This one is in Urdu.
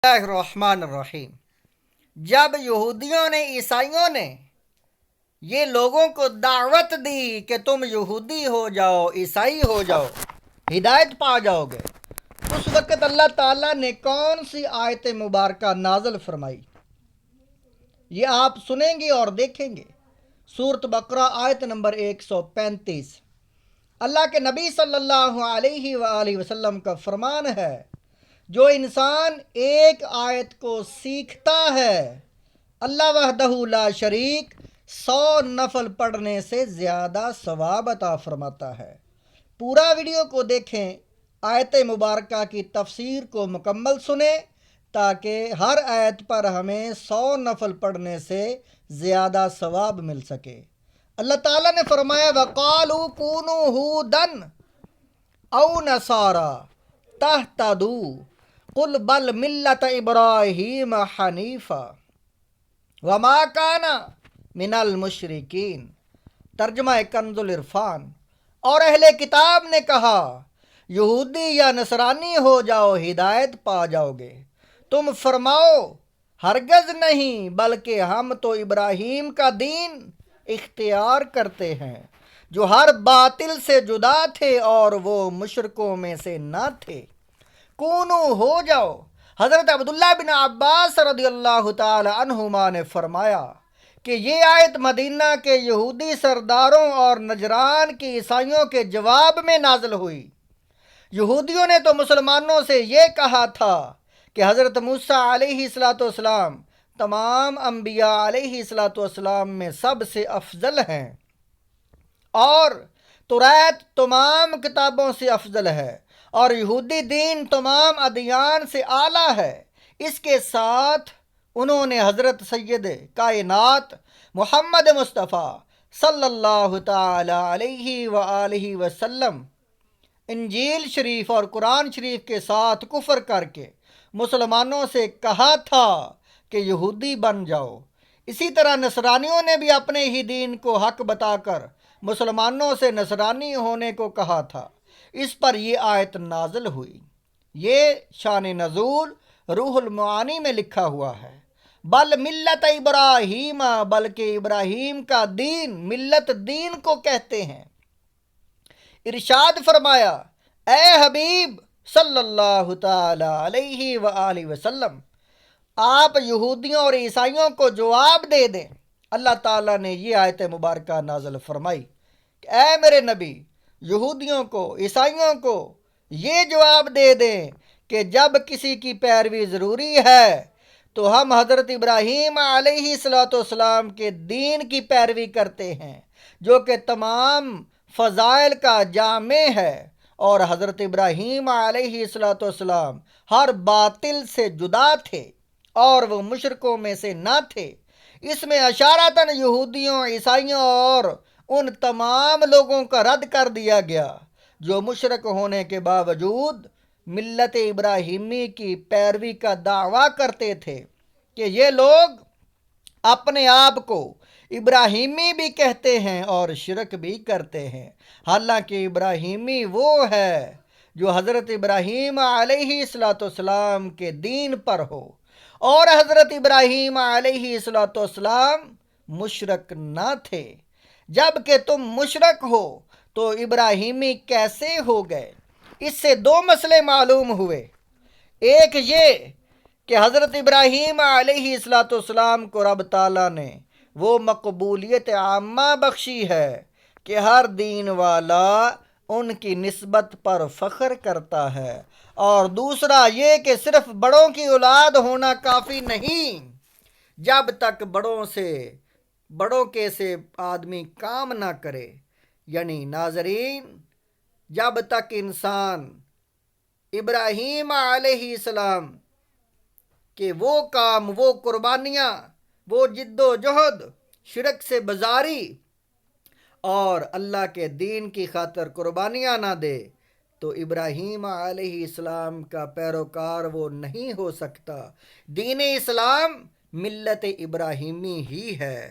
اللہ الرحمن الرحیم۔ جب یہودیوں نے عیسائیوں نے یہ لوگوں کو دعوت دی کہ تم یہودی ہو جاؤ، عیسائی ہو جاؤ، ہدایت پا جاؤ گے، اس وقت اللہ تعالیٰ نے کون سی آیت مبارکہ نازل فرمائی؟ یہ آپ سنیں گے اور دیکھیں گے۔ سورۃ بقرہ آیت نمبر 135۔ اللہ کے نبی صلی اللہ علیہ وآلہ وسلم کا فرمان ہے، جو انسان ایک آیت کو سیکھتا ہے، اللہ وحدہ لا شریک 100 نفل پڑھنے سے زیادہ ثواب عطا فرماتا ہے۔ پورا ویڈیو کو دیکھیں، آیت مبارکہ کی تفسیر کو مکمل سنیں تاکہ ہر آیت پر ہمیں 100 نفل پڑھنے سے زیادہ ثواب مل سکے۔ اللہ تعالیٰ نے فرمایا وَقَالُوا كُونُوا هُودًا أَوْ نَصَارَىٰ تَهْتَدُوا قُلْ بَلْ مِلَّةَ إِبْرَاهِيمَ حَنِيفًا وَمَا كَانَ مِنَ الْمُشْرِكِينَ۔ ترجمہ کنز العرفان۔ اور اہل کتاب نے کہا، یہودی یا نصرانی ہو جاؤ، ہدایت پا جاؤ گے۔ تم فرماؤ، ہرگز نہیں، بلکہ ہم تو ابراہیم کا دین اختیار کرتے ہیں، جو ہر باطل سے جدا تھے اور وہ مشرکوں میں سے نہ تھے۔ کونو ہو جاؤ۔ حضرت عبداللہ بن عباس رضی اللہ تعالی عنہما نے فرمایا کہ یہ آیت مدینہ کے یہودی سرداروں اور نجران کی عیسائیوں کے جواب میں نازل ہوئی۔ یہودیوں نے تو مسلمانوں سے یہ کہا تھا کہ حضرت موسیٰ علیہ السلام تمام انبیاء علیہ السلام میں سب سے افضل ہیں، اور توریت تمام کتابوں سے افضل ہے، اور یہودی دین تمام ادیان سے اعلیٰ ہے۔ اس کے ساتھ انہوں نے حضرت سید کائنات محمد مصطفیٰ صلی اللہ تعالی علیہ وآلہ وسلم انجیل شریف اور قرآن شریف کے ساتھ کفر کر کے مسلمانوں سے کہا تھا کہ یہودی بن جاؤ۔ اسی طرح نصرانیوں نے بھی اپنے ہی دین کو حق بتا کر مسلمانوں سے نصرانی ہونے کو کہا تھا۔ اس پر یہ آیت نازل ہوئی۔ یہ شان نزول روح المعانی میں لکھا ہوا ہے۔ بل ملت ابراہیم، بلکہ ابراہیم کا دین، ملت دین کو کہتے ہیں۔ ارشاد فرمایا، اے حبیب صلی اللہ تعالی علیہ وآلہ وسلم، آپ یہودیوں اور عیسائیوں کو جواب دے دیں۔ اللہ تعالیٰ نے یہ آیت مبارکہ نازل فرمائی کہ اے میرے نبی، یہودیوں کو، عیسائیوں کو یہ جواب دے دیں کہ جب کسی کی پیروی ضروری ہے تو ہم حضرت ابراہیم علیہ السلام کے دین کی پیروی کرتے ہیں، جو کہ تمام فضائل کا جامع ہے، اور حضرت ابراہیم علیہ السلام ہر باطل سے جدا تھے اور وہ مشرکوں میں سے نہ تھے۔ اس میں اشارتاً یہودیوں، عیسائیوں اور ان تمام لوگوں کا رد کر دیا گیا جو مشرک ہونے کے باوجود ملت ابراہیمی کی پیروی کا دعویٰ کرتے تھے کہ یہ لوگ اپنے آپ کو ابراہیمی بھی کہتے ہیں اور شرک بھی کرتے ہیں، حالانکہ ابراہیمی وہ ہے جو حضرت ابراہیم علیہ السلام کے دین پر ہو، اور حضرت ابراہیم علیہ السلام مشرک نہ تھے۔ جب کہ تم مشرک ہو تو ابراہیمی کیسے ہو گئے؟ اس سے دو مسئلے معلوم ہوئے۔ ایک یہ کہ حضرت ابراہیم علیہ السلام کو رب تعالیٰ نے وہ مقبولیت عامہ بخشی ہے کہ ہر دین والا ان کی نسبت پر فخر کرتا ہے، اور دوسرا یہ کہ صرف بڑوں کی اولاد ہونا کافی نہیں، جب تک بڑوں کے سے آدمی کام نہ کرے۔ یعنی ناظرین، جب تک انسان ابراہیم علیہ السلام کہ وہ کام، وہ قربانیاں، وہ جد و جہد، شرک سے بزاری اور اللہ کے دین کی خاطر قربانیاں نہ دے تو ابراہیم علیہ السلام کا پیروکار وہ نہیں ہو سکتا۔ دین اسلام ملت ابراہیمی ہی ہے۔